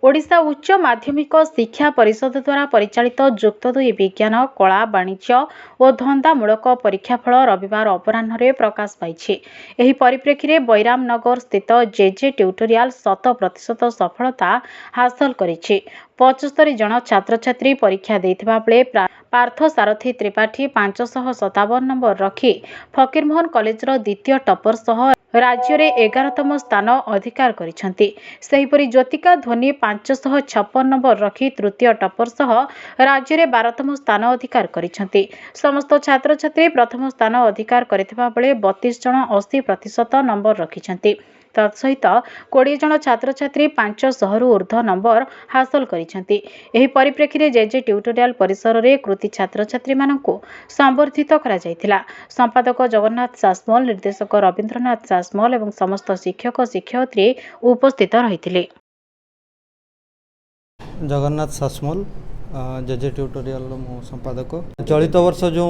ओडिशा उच्च माध्यमिक शिक्षा परिषद द्वारा परिचालित जुक्त 2 विज्ञान कला वाणिज्य और धंदामूलक परीक्षाफल रविवार अपराह्न प्रकाश पाई। एही परिप्रेक्षी में बैरामनगर स्थित जेजे ट्यूटोरियल 100% सफलता हासिल करिछि। 75 जन छात्र छात्री परीक्षा देथिबा बेले पार्थ सारथी त्रिपाठी 557 नंबर रखी फकीरमोहन कॉलेज द्वितीय टपर सह राज्य में 11तम स्थान अधिकार करिसेंति। सेहीपरि ज्योतिका ध्वनि 556 नंबर रखी तृतीय टपर सह राज्य में 12तम स्थान अधिकार करिसेंति। समस्त छात्र छात्री प्रथम स्थान अधिकार करथिबा बेले 32 जन 80% नंबर रखिसेंति। तत्सहित 20 जन छात्र छात्री 500 रु ऊर्ध्व नंबर हासिल करिसेंति। एही परिप्रेक्षी में जेजे ट्यूटोरियल परिसर में कृति छात्र छात्री मानकु संबर्धित करा जायतिला। संपादक जगन्नाथ सासमल, निर्देशक रविंद्रनाथ सासमल एवं समस्त शिक्षक शिक्षयित्री उपस्थित रहिथिले। जगन्नाथ सासमल, जेजे ट्यूटोरियल संपादक। चलित वर्ष जो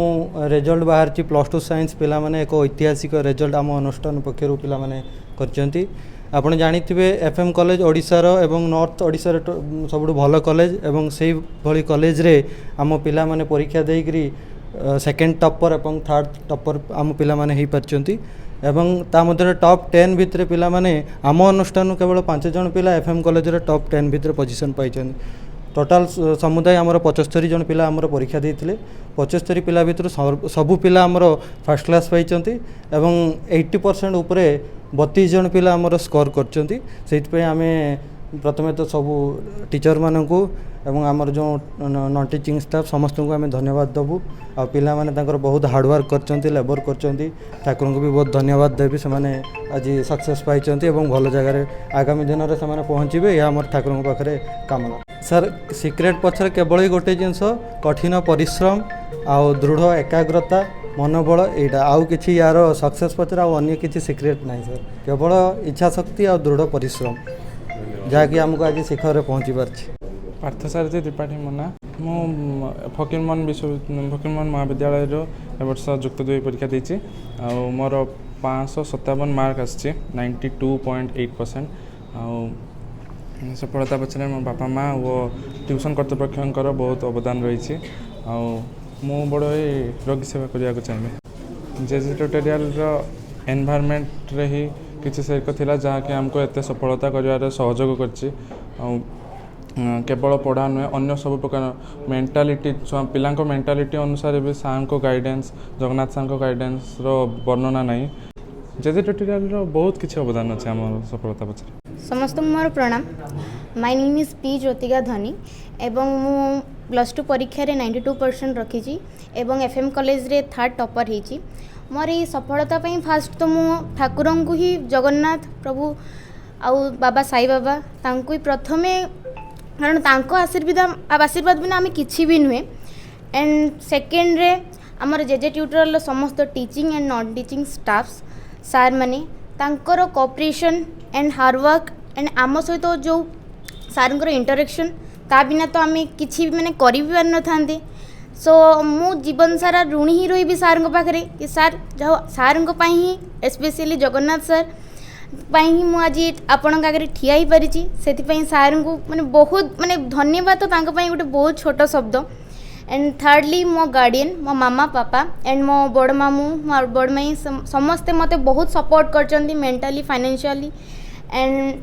रिजल्ट बाहर +2 साइंस पिला माने एक ऐतिहासिक रिजल्ट आम अनुष्ठान पक्षर पिला माने करचंती। आपण जानिथिबे एफएम कॉलेज ओडिशार एवं नॉर्थ ओडिशार सबुठ भल कॉलेज एवं सेही भली कॉलेज रे आम पिला माने परीक्षा देइकरी सेकेंड टॉपर एवं थर्ड टॉपर आम पिला माने ही परचंती। एवं ता मध्य टॉप 10 भितर पिला माने आम अनुष्ठान केवल 5 जन पिला एफएम कॉलेज रे टॉप 10 भितर पोजीशन पाइछन। टोटाल समुदाय आमर 75 जन पिला आमर परीक्षा देइथिले। 75 पिला भितर सबु पिला आमर फर्स्ट क्लास पाइछंती एवं 80% उपरे 32 जन पिला आमर स्कोर करचंती। सेहितपय आमे प्रथमे तो सबु टीचर मानकू एवं आमर जो नॉन टीचिंग स्टाफ समस्त को आमे धन्यवाद देबू। आ पिला माने तांकर बहुत हार्डवर्क करचंती, लेबर करचंती। ठाकुर को भी बहुत धन्यवाद देबी। से माने आज सक्सेस पाइछंती एवं भल जगह रे आगामी दिन रे से माने पहुंचीबे। या हमर ठाकुर को पाखरे कामना। सर सिक्रेट पछर केवल ही गोटे जिनस कठिन परिश्रम आ दृढ़ एकाग्रता मनोबल एटा आउ किछि यार सक्सेस पछर आ अन्य किछि सिक्रेट नाही सर। केवल इच्छा शक्ति आ दृढ़ परिश्रम जहाँकि आमको आज शिखर रे पहुँची पारछि। पार्थ सारथी त्रिपाठी मना मु फकीरमोहन महाविद्यालय वर्ष जुक्त 2 परीक्षा देछि। आ मोर 557 मार्क आछि 92.8%। आ सफलता पछरे मो बापा माँ और ट्यूशन कर्तृपक्षर बहुत अवदान रही। मु बड़ रोगी सेवा करने को चाहिए। जेजे ट्यूटोरियल एनवायरनमेंट रे ही किसी सेक थिला जहाँकि आमको एत सफलता कर सहयोग कर। केवल पढ़ा नुहे अन्य सब प्रकार मेंटालिटी पिला मेंटालिटी अनुसार भी सार को गाइडेंस जगन्नाथ सार को गाइडेंस वर्णना नहीं। जेजे ट्यूटोरियल बहुत किसी अवदान अच्छे आम सफलता पछरे। समस्त मोर प्रणाम। My name is P Jyotika Dhwani एवं मु +2 परीक्षा रे 92% रखी एवं एफएम कॉलेज रे थर्ड टॉपर होईची। मोर ये सफलता पई फास्ट तो मु ठाकुर को ही जगन्नाथ प्रभु आउ बाबा साई बाबा तांको ही प्रथमे कारण तांको आशीर्वाद बिना आम किछि भी नुहे। एंड सेकेंड रे आमर जेजे ट्यूटोरियल समस्त teaching and non teaching staffs सार माने तांकर कोऑपरेशन एंड हार्डवर्क एंड आम सहित जो सार इंटरेक्शन ता बिना तो आम किछि भी माने करि भी पार न थांते। सो मु जीवन सारा ऋणी ही रही सार पाखे कि सार सार ही स्पेशली जगन्नाथ सर ही मु आज आपण आगे ठिया ही पारी। से सार को माने बहुत माने धन्यवाद तो गोटे बहुत छोट शब्द। एंड थर्डली मो गार्डियन मो मामा पापा एंड मो बड़ मामू मो बड़ माई समस्ते मते बहुत सपोर्ट करचंती मेंटली फाइनेंशियली एंड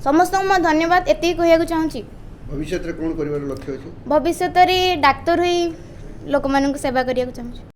समस्त को धन्यवाद एति कहया चाहूँगी। भविष्य रे कोन करिवार लक्ष्य अछि? भविष्य रे डाक्टर होई लोक मानक सेवा करिया चाहूँ।